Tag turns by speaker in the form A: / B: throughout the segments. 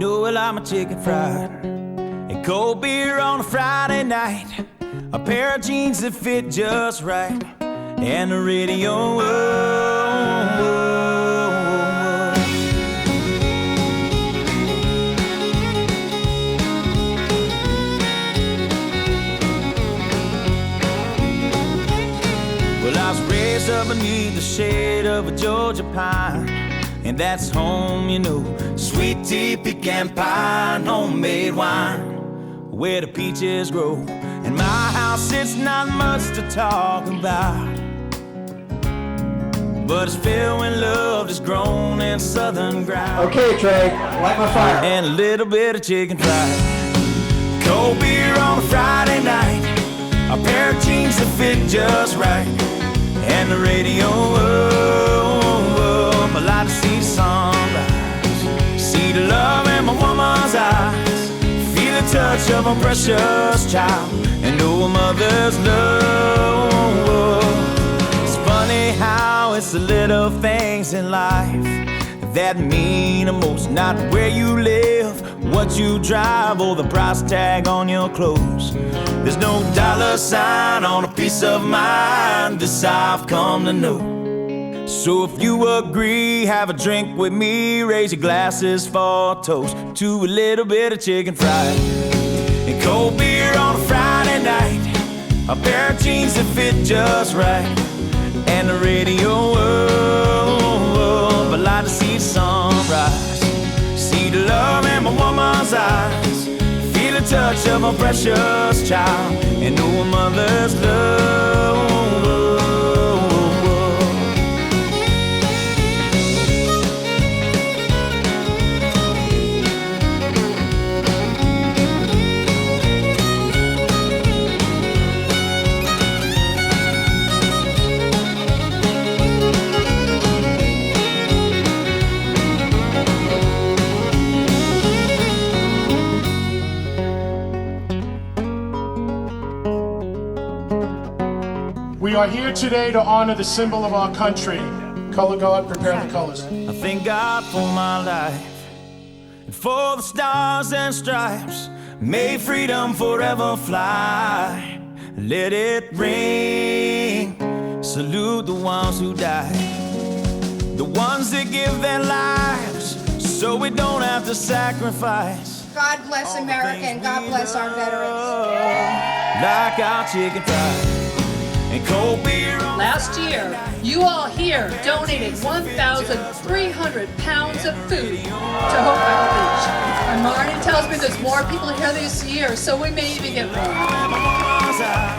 A: know I like my chicken fried, and cold beer on a Friday night, a pair of jeans that fit just right, and the radio. Well, I was raised up beneath the shade of a Georgia pine, and that's home, you know. Sweet tea, pecan pie, and homemade wine, where the peaches grow. In my house, it's not much to talk about, but it's filled when love is grown in southern ground.
B: Okay, Trey, light my fire.
A: And a little bit of chicken fried, cold beer on a Friday night, a pair of jeans that fit just right, and the radio up. I like to see the sunrise, see the love in my woman's eyes, feel the touch of a precious child, and know a mother's love. It's funny how it's the little things in life that mean the most. Not where you live, what you drive, or the price tag on your clothes. There's no dollar sign on a piece of mind, this I've come to know. So if you agree, have a drink with me, raise your glasses for a toast to a little bit of chicken fried, and cold beer on a Friday night, a pair of jeans that fit just right, and the radio up. I like to see the sunrise, see the love in my woman's eyes, feel the touch of a precious child, and know a mother's love.
C: We are here today to honor the symbol of our country. Color God, prepare the colors.
A: I thank God for my life and for the stars and stripes. May freedom forever fly. Let it ring. Salute the ones who died, the ones that give their lives so we don't have to sacrifice.
D: God bless America and God bless our veterans.
A: Like our chicken fried and cold beer.
E: Last year, you all here donated 1,300 pounds of food to Hope Outreach. And Marty tells me there's more people here this year, so we may even get more.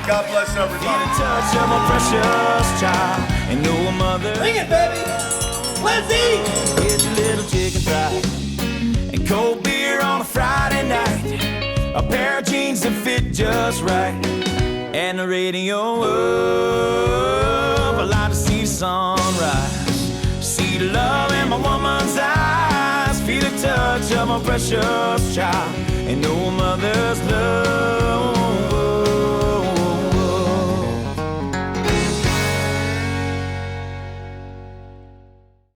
C: God bless everybody.
A: Touch of a precious child, and no mother.
B: Bring it, baby. Let's eat.
A: Get your little chicken fried and cold beer on a Friday night, a pair of jeans that fit just right, and the radio up. I like to see the sunrise, see the love in my woman's eyes, feel the touch of a precious child, and know a mother's love.